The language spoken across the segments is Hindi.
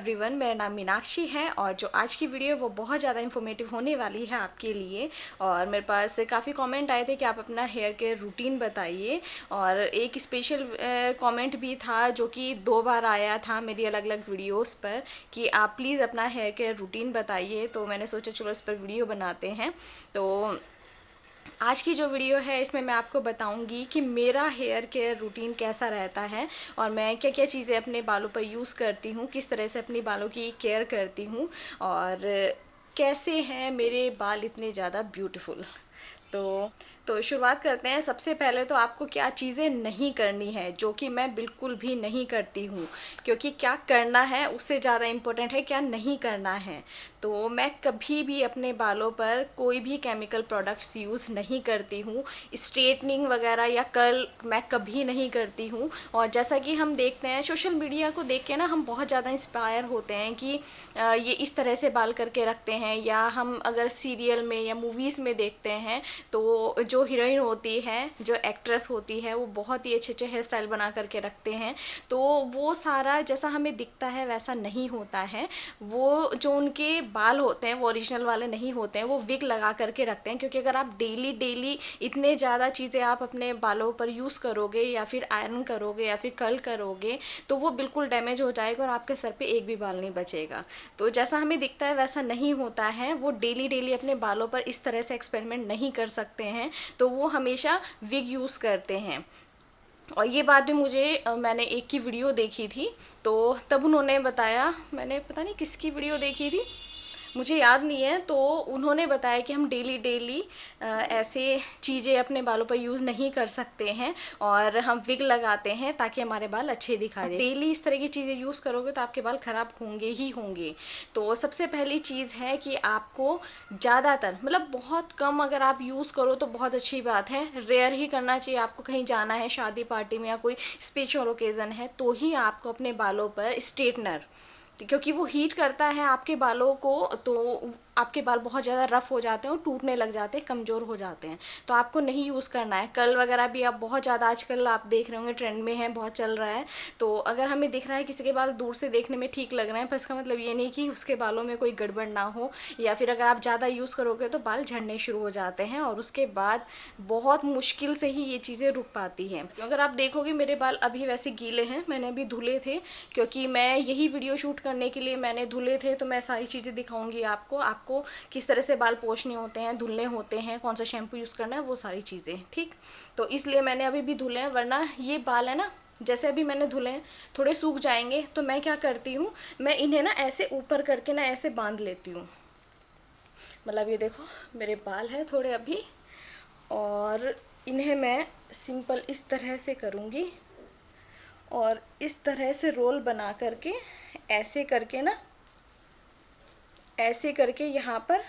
एवरीवन, मेरा नाम मीनाक्षी है और जो आज की वीडियो है वो बहुत ज़्यादा इन्फॉर्मेटिव होने वाली है आपके लिए। और मेरे पास काफ़ी कमेंट आए थे कि आप अपना हेयर केयर रूटीन बताइए, और एक स्पेशल कमेंट भी था जो कि 2 बार आया था मेरी अलग अलग वीडियोस पर कि आप प्लीज़ अपना हेयर केयर रूटीन बताइए। तो मैंने सोचा चलो इस पर वीडियो बनाते हैं। तो आज की जो वीडियो है इसमें मैं आपको बताऊंगी कि मेरा हेयर केयर रूटीन कैसा रहता है और मैं क्या क्या चीज़ें अपने बालों पर यूज़ करती हूँ, किस तरह से अपने बालों की केयर करती हूँ और कैसे हैं मेरे बाल इतने ज़्यादा ब्यूटीफुल। तो शुरुआत करते हैं। सबसे पहले तो आपको क्या चीज़ें नहीं करनी है, जो कि मैं बिल्कुल भी नहीं करती हूँ, क्योंकि क्या करना है उससे ज़्यादा इम्पोर्टेंट है क्या नहीं करना है। तो मैं कभी भी अपने बालों पर कोई भी केमिकल प्रोडक्ट्स यूज़ नहीं करती हूँ। स्ट्रेटनिंग वगैरह या कर्ल मैं कभी नहीं करती हूँ। और जैसा कि हम देखते हैं सोशल मीडिया को देख के ना, हम बहुत ज़्यादा इंस्पायर होते हैं कि ये इस तरह से बाल करके रखते हैं, या हम अगर सीरियल में या मूवीज़ में देखते हैं तो जो हीरोइन होती है, जो एक्ट्रेस होती है, वो बहुत ही अच्छे अच्छे हेयर स्टाइल बना करके रखते हैं। तो वो सारा जैसा हमें दिखता है वैसा नहीं होता है। वो जो उनके बाल होते हैं वो ओरिजिनल वाले नहीं होते हैं, वो विग लगा करके रखते हैं। क्योंकि अगर आप डेली डेली इतने ज़्यादा चीज़ें आप अपने बालों पर यूज़ करोगे या फिर आयरन करोगे या फिर कर्ल करोगे तो वो बिल्कुल डैमेज हो जाएगा और आपके सर पे एक भी बाल नहीं बचेगा। तो जैसा हमें दिखता है वैसा नहीं होता है। वो डेली डेली अपने बालों पर इस तरह से एक्सपेरिमेंट नहीं कर सकते हैं, तो वो हमेशा विग यूज़ करते हैं। और ये बात भी मैंने एक की वीडियो देखी थी, तो तब उन्होंने बताया, मैंने पता नहीं किसकी वीडियो देखी थी, मुझे याद नहीं है। तो उन्होंने बताया कि हम डेली डेली ऐसे चीज़ें अपने बालों पर यूज़ नहीं कर सकते हैं और हम विग लगाते हैं ताकि हमारे बाल अच्छे दिखाई दे। डेली इस तरह की चीज़ें यूज़ करोगे तो आपके बाल ख़राब होंगे ही होंगे। तो सबसे पहली चीज़ है कि आपको ज़्यादातर, मतलब बहुत कम अगर आप यूज़ करो तो बहुत अच्छी बात है, रेयर ही करना चाहिए। आपको कहीं जाना है शादी पार्टी में या कोई स्पेशल ओकेज़न है तो ही आपको अपने बालों पर स्ट्रेटनर, क्योंकि वो हीट करता है आपके बालों को, तो आपके बाल बहुत ज़्यादा रफ़ हो जाते हैं और टूटने लग जाते हैं, कमज़ोर हो जाते हैं। तो आपको नहीं यूज़ करना है। कर्ल वगैरह भी आप बहुत ज़्यादा आजकल आप देख रहे होंगे ट्रेंड में है, बहुत चल रहा है। तो अगर हमें दिख रहा है किसी के बाल दूर से देखने में ठीक लग रहे हैं, पर इसका मतलब ये नहीं कि उसके बालों में कोई गड़बड़ ना हो, या फिर अगर आप ज़्यादा यूज़ करोगे तो बाल झड़ने शुरू हो जाते हैं और उसके बाद बहुत मुश्किल से ही ये चीज़ें रुक पाती हैं। अगर आप देखोगे मेरे बाल अभी वैसे गीले हैं, मैंने अभी धुले थे, क्योंकि मैं यही वीडियो शूट करने के लिए मैंने धुले थे। तो मैं सारी चीज़ें दिखाऊंगी आपको किस तरह से बाल पोंछने होते हैं, धुलने होते हैं, कौन सा शैम्पू यूज़ करना है, वो सारी चीज़ें। ठीक, तो इसलिए मैंने अभी भी धुले हैं, वरना ये बाल है ना, जैसे अभी मैंने धुले हैं, थोड़े सूख जाएंगे तो मैं क्या करती हूँ, मैं इन्हें ना ऐसे ऊपर करके ना ऐसे बांध लेती हूँ। मतलब ये देखो मेरे बाल हैं थोड़े अभी, और इन्हें मैं सिंपल इस तरह से करूँगी और इस तरह से रोल बना करके ऐसे करके ना, ऐसे करके यहाँ पर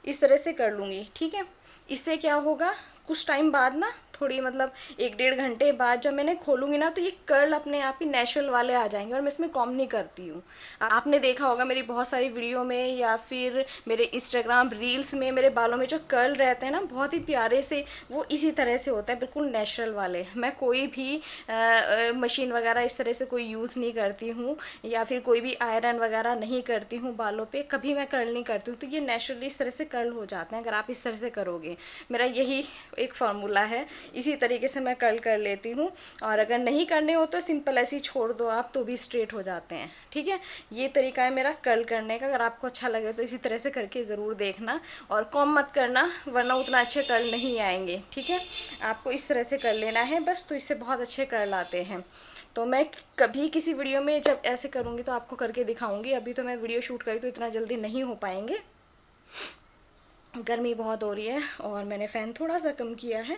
इस तरह से कर लूँगी। ठीक है, इससे क्या होगा, कुछ टाइम बाद ना, थोड़ी मतलब 1-1.5 घंटे बाद जब मैंने खोलूँगी ना, तो ये कर्ल अपने आप ही नेचुरल वाले आ जाएंगे और मैं इसमें कॉम्ब नहीं करती हूँ। आपने देखा होगा मेरी बहुत सारी वीडियो में या फिर मेरे इंस्टाग्राम रील्स में, मेरे बालों में जो कर्ल रहते हैं ना बहुत ही प्यारे से, वो इसी तरह से होता है, बिल्कुल नेचुरल वाले। मैं कोई भी मशीन वगैरह इस तरह से कोई यूज़ नहीं करती हूँ, या फिर कोई भी आयरन वगैरह नहीं करती हूँ बालों पे, कभी मैं कर्ल नहीं करती हूँ। तो ये नेचुरली इस तरह से कर्ल हो जाते हैं अगर आप इस तरह से करोगे। मेरा यही एक फार्मूला है, इसी तरीके से मैं कर्ल कर लेती हूँ। और अगर नहीं करने हो तो सिंपल ऐसे ही छोड़ दो आप, तो भी स्ट्रेट हो जाते हैं। ठीक है, ये तरीका है मेरा कर्ल करने का। अगर आपको अच्छा लगे तो इसी तरह से करके ज़रूर देखना, और कॉम्ब मत करना वरना उतना अच्छे कर्ल नहीं आएंगे। ठीक है, आपको इस तरह से कर लेना है बस, तो इससे बहुत अच्छे कर्ल आते हैं। तो मैं कभी किसी वीडियो में जब ऐसे करूँगी तो आपको करके दिखाऊंगी। अभी तो मैं वीडियो शूट करी तो इतना जल्दी नहीं हो पाएंगे, गर्मी बहुत हो रही है और मैंने फ़ैन थोड़ा सा कम किया है।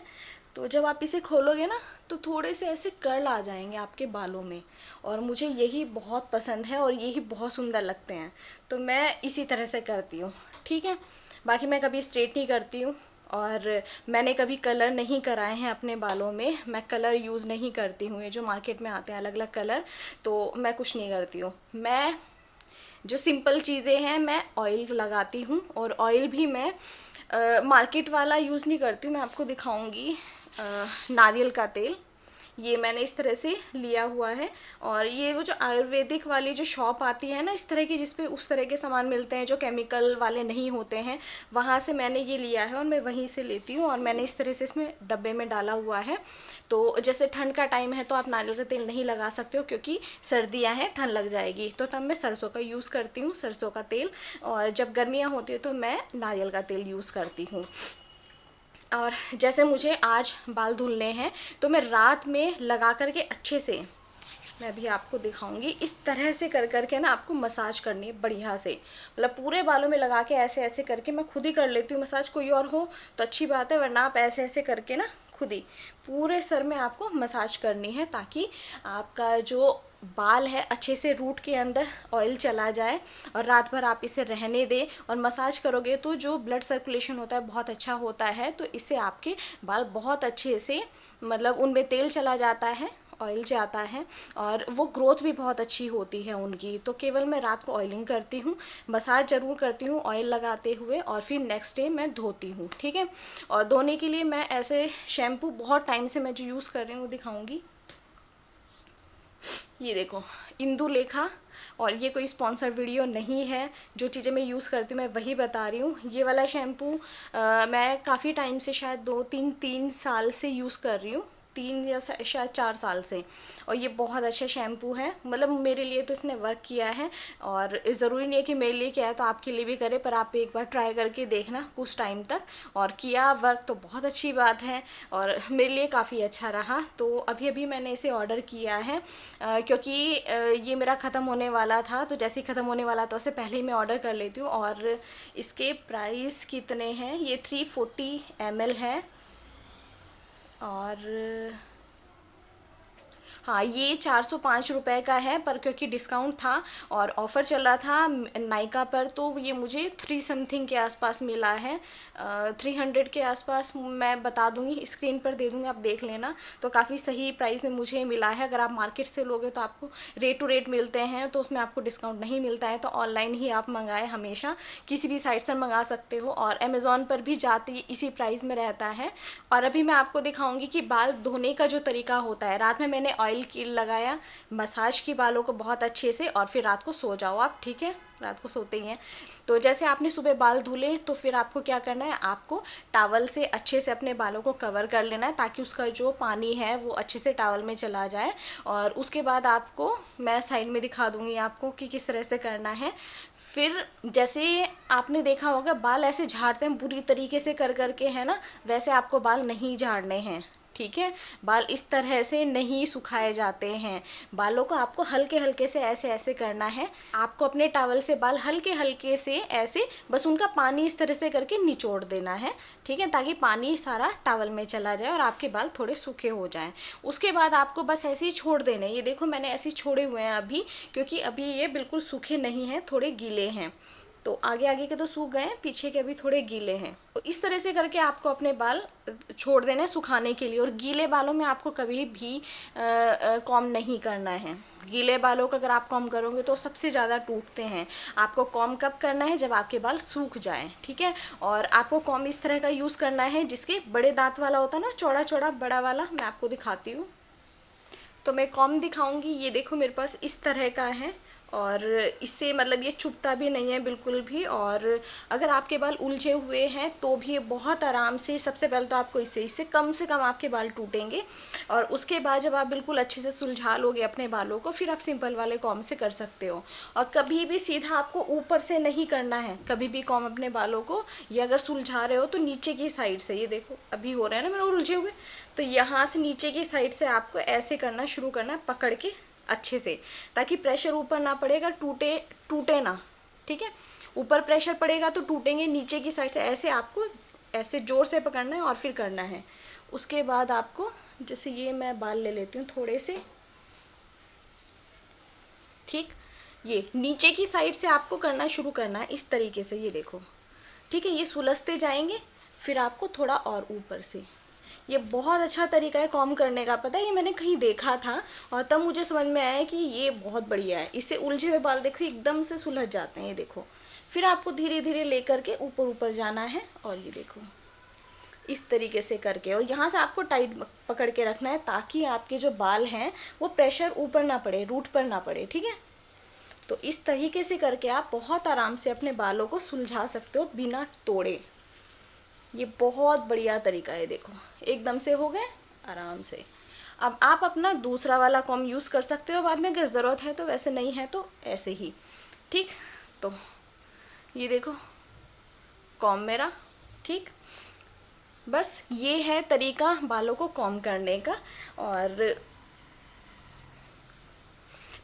तो जब आप इसे खोलोगे ना तो थोड़े से ऐसे कर्ल आ जाएंगे आपके बालों में, और मुझे यही बहुत पसंद है और यही बहुत सुंदर लगते हैं। तो मैं इसी तरह से करती हूँ। ठीक है, बाकी मैं कभी स्ट्रेट नहीं करती हूँ, और मैंने कभी कलर नहीं कराए हैं अपने बालों में। मैं कलर यूज़ नहीं करती हूँ, ये जो मार्केट में आते हैं अलग अलग कलर, तो मैं कुछ नहीं करती हूँ। मैं जो सिंपल चीज़ें हैं, मैं ऑयल लगाती हूँ, और ऑयल भी मैं मार्केट वाला यूज़ नहीं करती हूँ। मैं आपको दिखाऊंगी नारियल का तेल, ये मैंने इस तरह से लिया हुआ है। और ये वो जो आयुर्वेदिक वाली जो शॉप आती है ना इस तरह की, जिस पे उस तरह के सामान मिलते हैं जो केमिकल वाले नहीं होते हैं, वहाँ से मैंने ये लिया है और मैं वहीं से लेती हूँ। और मैंने इस तरह से इसमें डब्बे में डाला हुआ है। तो जैसे ठंड का टाइम है तो आप नारियल का तेल नहीं लगा सकते हो क्योंकि सर्दियाँ हैं, ठंड लग जाएगी, तो तब मैं सरसों का यूज़ करती हूँ, सरसों का तेल। और जब गर्मियाँ होती है तो मैं नारियल का तेल यूज़ करती हूँ। और जैसे मुझे आज बाल धुलने हैं तो मैं रात में लगा करके अच्छे से, मैं अभी आपको दिखाऊंगी, इस तरह से कर करके ना आपको मसाज करनी है बढ़िया से, मतलब पूरे बालों में लगा के ऐसे ऐसे करके, मैं खुद ही कर लेती हूँ मसाज, कोई और हो तो अच्छी बात है, वरना आप ऐसे ऐसे करके ना खुद ही पूरे सर में आपको मसाज करनी है, ताकि आपका जो बाल है अच्छे से रूट के अंदर ऑयल चला जाए और रात भर आप इसे रहने दें। और मसाज करोगे तो जो ब्लड सर्कुलेशन होता है बहुत अच्छा होता है, तो इससे आपके बाल बहुत अच्छे से, मतलब उनमें तेल चला जाता है, ऑयल जाता है और वो ग्रोथ भी बहुत अच्छी होती है उनकी। तो केवल मैं रात को ऑयलिंग करती हूँ, मसाज ज़रूर करती हूँ ऑयल लगाते हुए, और फिर नेक्स्ट डे मैं धोती हूँ, ठीक है। और धोने के लिए मैं ऐसे शैम्पू बहुत टाइम से मैं जो यूज़ कर रही हूँ वो दिखाऊँगी। ये देखो, इंदुलेखा, और ये कोई स्पॉन्सर वीडियो नहीं है, जो चीज़ें मैं यूज़ करती हूँ मैं वही बता रही हूँ। ये वाला शैम्पू मैं काफ़ी टाइम से, शायद 2-3 साल से यूज़ कर रही हूँ, 3 या शायद 4 साल से। और ये बहुत अच्छा शैम्पू है, मतलब मेरे लिए तो इसने वर्क किया है। और ज़रूरी नहीं है कि मेरे लिए किया है तो आपके लिए भी करे, पर आप एक बार ट्राई करके देखना कुछ टाइम तक, और किया वर्क तो बहुत अच्छी बात है, और मेरे लिए काफ़ी अच्छा रहा। तो अभी अभी मैंने इसे ऑर्डर किया है क्योंकि ये मेरा ख़त्म होने वाला था, तो जैसे ही ख़त्म होने वाला तो उससे पहले ही मैं ऑर्डर कर लेती हूँ। और इसके प्राइस कितने हैं, ये 340 ml है। और हाँ, ये 405 रुपये का है, पर क्योंकि डिस्काउंट था और ऑफ़र चल रहा था नायका पर, तो ये मुझे 3 समथिंग के आसपास मिला है, 300 के आसपास। मैं बता दूंगी, स्क्रीन पर दे दूंगी, आप देख लेना। तो काफ़ी सही प्राइस में मुझे मिला है। अगर आप मार्केट से लोगे तो आपको रेट टू रेट मिलते हैं, तो उसमें आपको डिस्काउंट नहीं मिलता है, तो ऑनलाइन ही आप मंगाएं, हमेशा किसी भी साइट से मंगा सकते हो। और अमेज़ॉन पर भी जाती इसी प्राइस में रहता है। और अभी मैं आपको दिखाऊंगी कि बाल धोने का जो तरीका होता है। रात में मैंने ऑयल की लगाया, मसाज की बालों को बहुत अच्छे से, और फिर रात को सो जाओ आप, ठीक है, रात को सोते ही हैं। तो जैसे आपने सुबह बाल धुले तो फिर आपको क्या करना है, आपको टॉवल से अच्छे से अपने बालों को कवर कर लेना है, ताकि उसका जो पानी है वो अच्छे से टॉवल में चला जाए। और उसके बाद आपको मैं साइड में दिखा दूंगी आपको कि किस तरह से करना है। फिर जैसे आपने देखा होगा बाल ऐसे झाड़ते हैं बुरी तरीके से कर करके, है ना, वैसे आपको बाल नहीं झाड़ने हैं, ठीक है। बाल इस तरह से नहीं सुखाए जाते हैं, बालों को आपको हल्के हल्के से ऐसे ऐसे करना है। आपको अपने टॉवल से बाल हल्के हल्के से ऐसे, बस उनका पानी इस तरह से करके निचोड़ देना है, ठीक है, ताकि पानी सारा टॉवल में चला जाए और आपके बाल थोड़े सूखे हो जाएं। उसके बाद आपको बस ऐसे ही छोड़ देने, ये देखो मैंने ऐसे ही छोड़े हुए हैं अभी, क्योंकि अभी ये बिल्कुल सूखे नहीं हैं, थोड़े गीले हैं। तो आगे आगे के तो सूख गए हैं, पीछे के अभी थोड़े गीले हैं। तो इस तरह से करके आपको अपने बाल छोड़ देना है सुखाने के लिए। और गीले बालों में आपको कभी भी कॉम नहीं करना है। गीले बालों का अगर आप कॉम करोगे तो सबसे ज़्यादा टूटते हैं। आपको कॉम कब करना है, जब आपके बाल सूख जाएं, ठीक है। और आपको कॉम इस तरह का यूज़ करना है जिसके बड़े दांत वाला होता है ना, चौड़ा चौड़ा बड़ा वाला। मैं आपको दिखाती हूँ, तो मैं कॉम दिखाऊंगी। ये देखो मेरे पास इस तरह का है, और इससे मतलब ये चुभता भी नहीं है बिल्कुल भी। और अगर आपके बाल उलझे हुए हैं तो भी ये बहुत आराम से, सबसे पहले तो आपको इससे कम से कम आपके बाल टूटेंगे। और उसके बाद जब आप बिल्कुल अच्छे से सुलझा लोगे अपने बालों को, फिर आप सिंपल वाले कॉम से कर सकते हो। और कभी भी सीधा आपको ऊपर से नहीं करना है, कभी भी कॉम अपने बालों को, ये अगर सुलझा रहे हो तो नीचे की साइड से, ये देखो अभी हो रहा है ना मेरे उलझे हुए, तो यहाँ से नीचे की साइड से आपको ऐसे करना शुरू करना, पकड़ के अच्छे से, ताकि प्रेशर ऊपर ना पड़ेगा, टूटे ना, ठीक है। ऊपर प्रेशर पड़ेगा तो टूटेंगे, नीचे की साइड से ऐसे आपको ऐसे ज़ोर से पकड़ना है और फिर करना है। उसके बाद आपको, जैसे ये मैं बाल ले लेती हूँ थोड़े से, ठीक, ये नीचे की साइड से आपको करना शुरू करना है इस तरीके से, ये देखो, ठीक है। ये सुलझते जाएंगे, फिर आपको थोड़ा और ऊपर से। ये बहुत अच्छा तरीका है कॉम करने का, पता है, ये मैंने कहीं देखा था और तब मुझे समझ में आया कि ये बहुत बढ़िया है। इससे उलझे हुए बाल देखो एकदम से सुलझ जाते हैं, ये देखो। फिर आपको धीरे धीरे लेकर के ऊपर ऊपर जाना है, और ये देखो इस तरीके से करके, और यहाँ से आपको टाइट पकड़ के रखना है ताकि आपके जो बाल हैं वो प्रेशर ऊपर ना पड़े, रूट पर ना पड़े, ठीक है। तो इस तरीके से करके आप बहुत आराम से अपने बालों को सुलझा सकते हो बिना तोड़े। ये बहुत बढ़िया तरीका है, देखो एकदम से हो गए आराम से। अब आप अपना दूसरा वाला कॉम यूज़ कर सकते हो बाद में अगर ज़रूरत है तो, वैसे नहीं है तो ऐसे ही, ठीक। तो ये देखो कॉम मेरा, ठीक। बस ये है तरीका बालों को कॉम करने का। और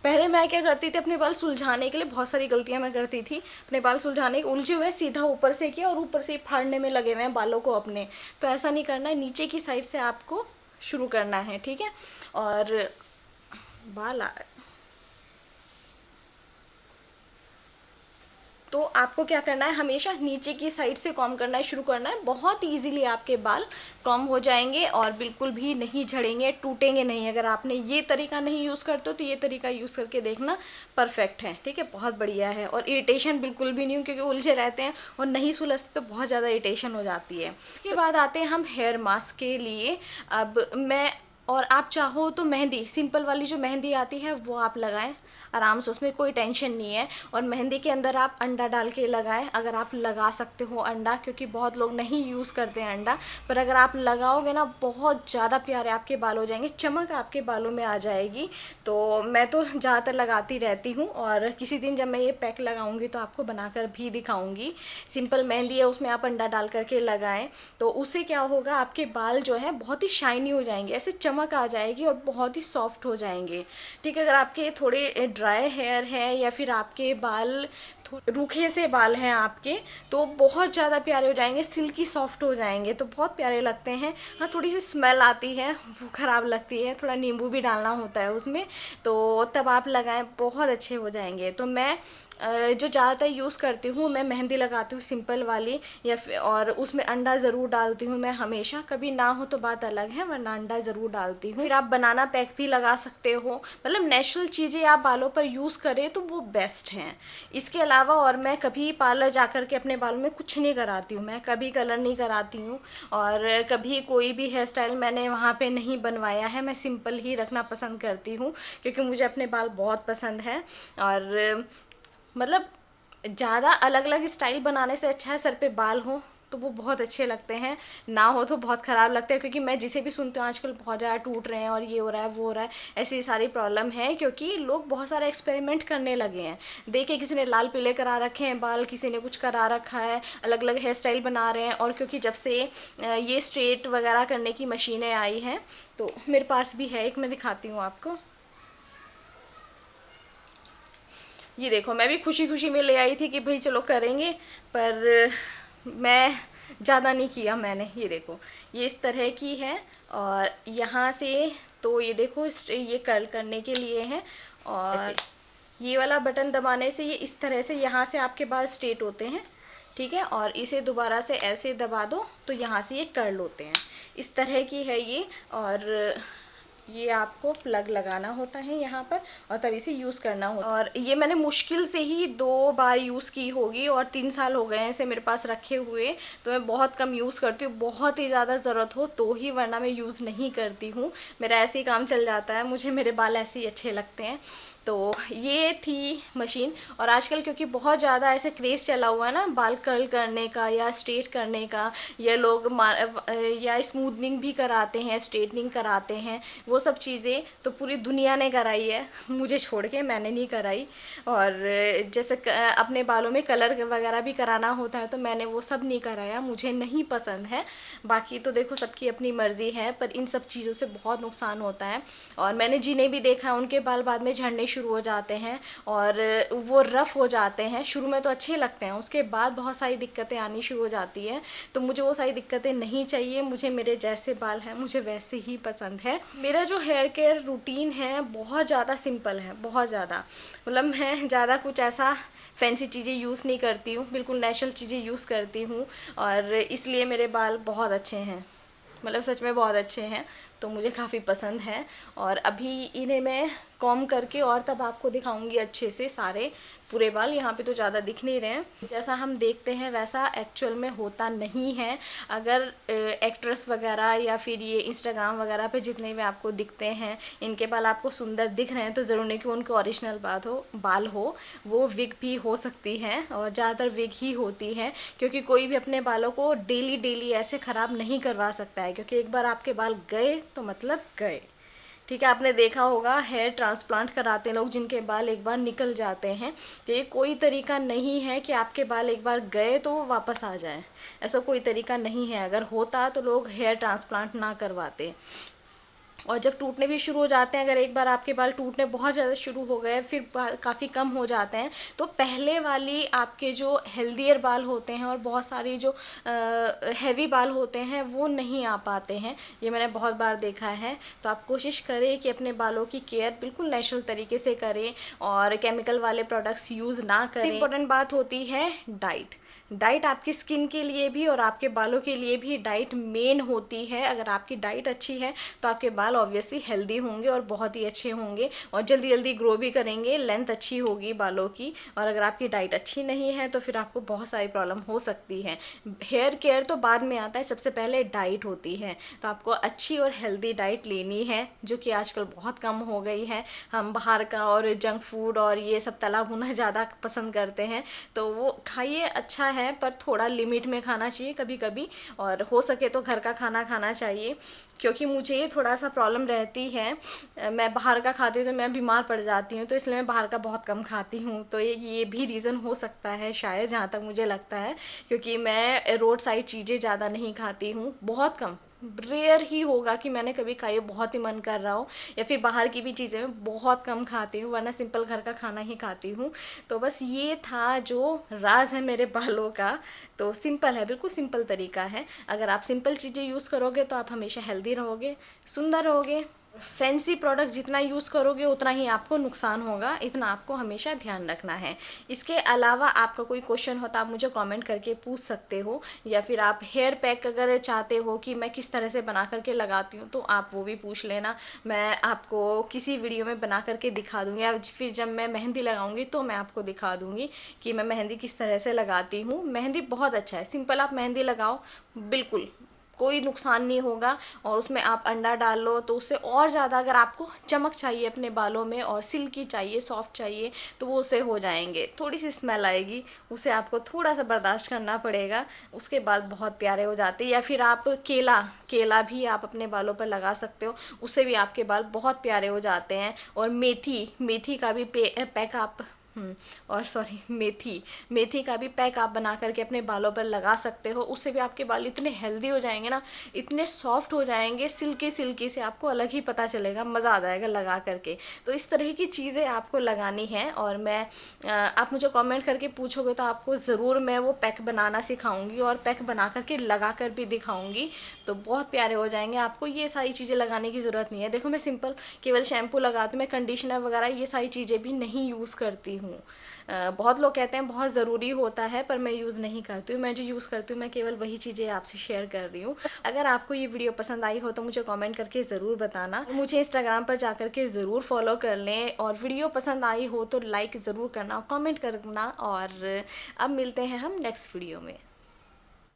पहले मैं क्या करती थी, अपने बाल सुलझाने के लिए बहुत सारी गलतियां मैं करती थी। अपने बाल सुलझाने के उलझे हुए सीधा ऊपर से किया और ऊपर से ही फाड़ने में लगे हुए हैं बालों को अपने। तो ऐसा नहीं करना है, नीचे की साइड से आपको शुरू करना है, ठीक है। और बाल तो आपको क्या करना है, हमेशा नीचे की साइड से कॉम करना है, शुरू करना है। बहुत इजीली आपके बाल कॉम हो जाएंगे और बिल्कुल भी नहीं झड़ेंगे, टूटेंगे नहीं। अगर आपने ये तरीका नहीं यूज़ करते हो तो ये तरीका यूज़ करके देखना, परफेक्ट है, ठीक है, बहुत बढ़िया है। और इरिटेशन बिल्कुल भी नहीं, क्योंकि उलझे रहते हैं और नहीं सुलझते तो बहुत ज़्यादा इरिटेशन हो जाती है। इसके बाद आते हैं हम हेयर मास्क के लिए। अब मैं और आप चाहो तो मेहंदी, सिंपल वाली जो मेहंदी आती है वो आप लगाएं आराम से, उसमें कोई टेंशन नहीं है। और मेहंदी के अंदर आप अंडा डाल के लगाएं, अगर आप लगा सकते हो अंडा, क्योंकि बहुत लोग नहीं यूज़ करते हैं अंडा, पर अगर आप लगाओगे ना बहुत ज़्यादा प्यारे आपके बाल हो जाएंगे, चमक आपके बालों में आ जाएगी। तो मैं तो ज़्यादातर लगाती रहती हूँ, और किसी दिन जब मैं ये पैक लगाऊंगी तो आपको बनाकर भी दिखाऊंगी। सिंपल मेहंदी है, उसमें आप अंडा डाल करके लगाएं, तो उससे क्या होगा, आपके बाल जो है बहुत ही शाइनी हो जाएंगे, ऐसे चमक आ जाएगी और बहुत ही सॉफ्ट हो जाएंगे, ठीक है। अगर आपके थोड़े ड्राई हेयर है या फिर आपके बाल रूखे से बाल हैं आपके, तो बहुत ज़्यादा प्यारे हो जाएंगे, सिल्की सॉफ्ट हो जाएंगे, तो बहुत प्यारे लगते हैं। हाँ, थोड़ी सी स्मेल आती है, वो ख़राब लगती है, थोड़ा नींबू भी डालना होता है उसमें, तो तब आप लगाएं, बहुत अच्छे हो जाएंगे। तो मैं जो ज़्यादातर यूज़ करती हूँ, मैं मेहंदी लगाती हूँ सिंपल वाली, या फिर और उसमें अंडा ज़रूर डालती हूँ मैं हमेशा, कभी ना हो तो बात अलग है, वरना अंडा ज़रूर डालती हूँ। फिर आप बनाना पैक भी लगा सकते हो, मतलब नेचुरल चीज़ें आप बालों पर यूज़ करें तो वो बेस्ट हैं। इसके अलावा और मैं कभी पार्लर जा कर के अपने बालों में कुछ नहीं कराती हूँ, मैं कभी कलर नहीं कराती हूँ, और कभी कोई भी हेयर स्टाइल मैंने वहाँ पे नहीं बनवाया है। मैं सिंपल ही रखना पसंद करती हूँ, क्योंकि मुझे अपने बाल बहुत पसंद है। और मतलब ज़्यादा अलग अलग स्टाइल बनाने से अच्छा है सर पे बाल हो तो वो बहुत अच्छे लगते हैं, ना हो तो बहुत ख़राब लगते हैं। क्योंकि मैं जिसे भी सुनती हूँ आजकल बहुत ज़्यादा टूट रहे हैं और ये हो रहा है वो हो रहा है, ऐसी सारी प्रॉब्लम है, क्योंकि लोग बहुत सारा एक्सपेरिमेंट करने लगे हैं। देखे किसी ने लाल पीले करा रखे हैं बाल, किसी ने कुछ करा रखा है, अलग अलग हेयर स्टाइल बना रहे हैं। और क्योंकि जब से ये स्ट्रेट वगैरह करने की मशीनें आई हैं, तो मेरे पास भी है एक, मैं दिखाती हूँ आपको। ये देखो, मैं भी खुशी खुशी में ले आई थी कि भाई चलो करेंगे, पर मैं ज़्यादा नहीं किया मैंने। ये देखो, ये इस तरह की है, और यहाँ से तो ये देखो ये कर्ल करने के लिए है, और ये वाला बटन दबाने से ये इस तरह से यहाँ से आपके बाल स्ट्रेट होते हैं, ठीक है। और इसे दोबारा से ऐसे दबा दो तो यहाँ से ये कर्ल होते हैं, इस तरह की है ये। और ये आपको प्लग लगाना होता है यहाँ पर, और तभी से यूज़ करना होता है। और ये मैंने मुश्किल से ही 2 बार यूज़ की होगी, और 3 साल हो गए हैं इसे मेरे पास रखे हुए। तो मैं बहुत कम यूज़ करती हूँ, बहुत ही ज़्यादा ज़रूरत हो तो ही, वरना मैं यूज़ नहीं करती हूँ। मेरा ऐसे ही काम चल जाता है, मुझे मेरे बाल ऐसे ही अच्छे लगते हैं। तो ये थी मशीन। और आजकल क्योंकि बहुत ज़्यादा ऐसे क्रेज़ चला हुआ है ना बाल कर्ल करने का या स्ट्रेट करने का, या लोग या स्मूथनिंग भी कराते हैं, स्ट्रेटनिंग कराते हैं, वो सब चीज़ें तो पूरी दुनिया ने कराई है, मुझे छोड़ के मैंने नहीं कराई। और जैसे अपने बालों में कलर वगैरह भी कराना होता है तो मैंने वो सब नहीं कराया, मुझे नहीं पसंद है। बाकी तो देखो सबकी अपनी मर्ज़ी है, पर इन सब चीज़ों से बहुत नुकसान होता है। और मैंने जिन्हें भी देखा उनके बाल बाद में झड़ने शुरू हो जाते हैं और वो रफ़ हो जाते हैं। शुरू में तो अच्छे लगते हैं, उसके बाद बहुत सारी दिक्कतें आनी शुरू हो जाती हैं। तो मुझे वो सारी दिक्कतें नहीं चाहिए, मुझे मेरे जैसे बाल हैं मुझे वैसे ही पसंद है। मेरा जो हेयर केयर रूटीन है बहुत ज़्यादा सिंपल है, बहुत ज़्यादा, मतलब मैं ज़्यादा कुछ ऐसा फैंसी चीज़ें यूज़ नहीं करती हूँ, बिल्कुल नेचुरल चीज़ें यूज़ करती हूँ। और इसलिए मेरे बाल बहुत अच्छे हैं, मतलब सच में बहुत अच्छे हैं, तो मुझे काफ़ी पसंद है। और अभी इन्हें मैं कॉम करके और तब आपको दिखाऊंगी अच्छे से सारे पूरे बाल। यहाँ पे तो ज़्यादा दिख नहीं रहे हैं, जैसा हम देखते हैं वैसा एक्चुअल में होता नहीं है। अगर एक्ट्रेस वगैरह या फिर ये इंस्टाग्राम वगैरह पे जितने भी आपको दिखते हैं इनके बाल आपको सुंदर दिख रहे हैं, तो ज़रूर नहीं कि उनके ओरिजिनल बाल हो, वो विग भी हो सकती है और ज़्यादातर विग ही होती है, क्योंकि कोई भी अपने बालों को डेली डेली ऐसे ख़राब नहीं करवा सकता है, क्योंकि एक बार आपके बाल गए तो मतलब गए। ठीक है, आपने देखा होगा हेयर ट्रांसप्लांट कराते हैं लोग जिनके बाल एक बार निकल जाते हैं, तो ये कोई तरीका नहीं है कि आपके बाल एक बार गए तो वापस आ जाए, ऐसा कोई तरीका नहीं है। अगर होता तो लोग हेयर ट्रांसप्लांट ना करवाते। और जब टूटने भी शुरू हो जाते हैं, अगर एक बार आपके बाल टूटने बहुत ज़्यादा शुरू हो गए फिर काफ़ी कम हो जाते हैं, तो पहले वाली आपके जो हेल्दियर बाल होते हैं और बहुत सारी जो हैवी बाल होते हैं वो नहीं आ पाते हैं। ये मैंने बहुत बार देखा है। तो आप कोशिश करें कि अपने बालों की केयर बिल्कुल नेचुरल तरीके से करें और केमिकल वाले प्रोडक्ट्स यूज़ ना करें। इम्पोर्टेंट बात होती है डाइट आपकी स्किन के लिए भी और आपके बालों के लिए भी डाइट मेन होती है। अगर आपकी डाइट अच्छी है तो आपके बाल ऑब्वियसली हेल्दी होंगे और बहुत ही अच्छे होंगे और जल्दी जल्दी ग्रो भी करेंगे, लेंथ अच्छी होगी बालों की। और अगर आपकी डाइट अच्छी नहीं है तो फिर आपको बहुत सारी प्रॉब्लम हो सकती है। हेयर केयर तो बाद में आता है, सबसे पहले डाइट होती है। तो आपको अच्छी और हेल्दी डाइट लेनी है, जो कि आजकल बहुत कम हो गई है। हम बाहर का और जंक फूड और ये सब तला भुना ज़्यादा पसंद करते हैं, तो वो खाइए, अच्छा है, पर थोड़ा लिमिट में खाना चाहिए कभी कभी, और हो सके तो घर का खाना खाना चाहिए। क्योंकि मुझे ये थोड़ा सा प्रॉब्लम रहती है, मैं बाहर का खाती हूँ तो मैं बीमार पड़ जाती हूँ, तो इसलिए मैं बाहर का बहुत कम खाती हूँ। तो ये भी रीज़न हो सकता है शायद, जहाँ तक मुझे लगता है, क्योंकि मैं रोड साइड चीज़ें ज़्यादा नहीं खाती हूँ, बहुत कम, रेयर ही होगा कि मैंने कभी खाई बहुत ही मन कर रहा हो, या फिर बाहर की भी चीज़ें मैं बहुत कम खाती हूँ, वरना सिंपल घर का खाना ही खाती हूँ। तो बस ये था जो राज है मेरे बालों का। तो सिंपल है, बिल्कुल सिंपल तरीका है। अगर आप सिंपल चीज़ें यूज़ करोगे तो आप हमेशा हेल्दी रहोगे, सुंदर रहोगे। फैंसी प्रोडक्ट जितना यूज़ करोगे उतना ही आपको नुकसान होगा, इतना आपको हमेशा ध्यान रखना है। इसके अलावा आपका कोई क्वेश्चन हो तो आप मुझे कमेंट करके पूछ सकते हो, या फिर आप हेयर पैक अगर चाहते हो कि मैं किस तरह से बना करके लगाती हूँ तो आप वो भी पूछ लेना। मैं आपको किसी वीडियो में बना करके दिखा दूँगी, या फिर जब मैं मेहंदी लगाऊँगी तो मैं आपको दिखा दूँगी कि मैं मेहंदी किस तरह से लगाती हूँ। मेहंदी बहुत अच्छा है, सिंपल आप मेहंदी लगाओ, बिल्कुल कोई नुकसान नहीं होगा। और उसमें आप अंडा डाल लो तो उससे और ज़्यादा, अगर आपको चमक चाहिए अपने बालों में और सिल्की चाहिए, सॉफ्ट चाहिए, तो वो उससे हो जाएंगे। थोड़ी सी स्मेल आएगी, उसे आपको थोड़ा सा बर्दाश्त करना पड़ेगा, उसके बाद बहुत प्यारे हो जाते हैं। या फिर आप केला भी आप अपने बालों पर लगा सकते हो, उससे भी आपके बाल बहुत प्यारे हो जाते हैं। और मेथी का भी पैक आप और मेथी का भी पैक आप बना करके अपने बालों पर लगा सकते हो, उससे भी आपके बाल इतने हेल्दी हो जाएंगे ना, इतने सॉफ्ट हो जाएंगे, सिल्की से, आपको अलग ही पता चलेगा, मज़ा आ जाएगा लगा करके। तो इस तरह की चीज़ें आपको लगानी है। और आप मुझे कमेंट करके पूछोगे तो आपको ज़रूर मैं वो पैक बनाना सिखाऊंगी और पैक बना करके लगा कर भी दिखाऊंगी, तो बहुत प्यारे हो जाएंगे। आपको ये सारी चीज़ें लगाने की ज़रूरत नहीं है। देखो, मैं सिंपल केवल शैम्पू लगाती हूँ, मैं कंडीशनर वगैरह ये सारी चीज़ें भी नहीं यूज़ करती हूँ। बहुत लोग कहते हैं बहुत ज़रूरी होता है, पर मैं यूज़ नहीं करती हूँ। मैं जो यूज़ करती हूँ मैं केवल वही चीज़ें आपसे शेयर कर रही हूँ। अगर आपको ये वीडियो पसंद आई हो तो मुझे कमेंट करके ज़रूर बताना। मुझे इंस्टाग्राम पर जा करके ज़रूर फॉलो कर लें, और वीडियो पसंद आई हो तो लाइक ज़रूर करना, कमेंट करना। और अब मिलते हैं हम नेक्स्ट वीडियो में।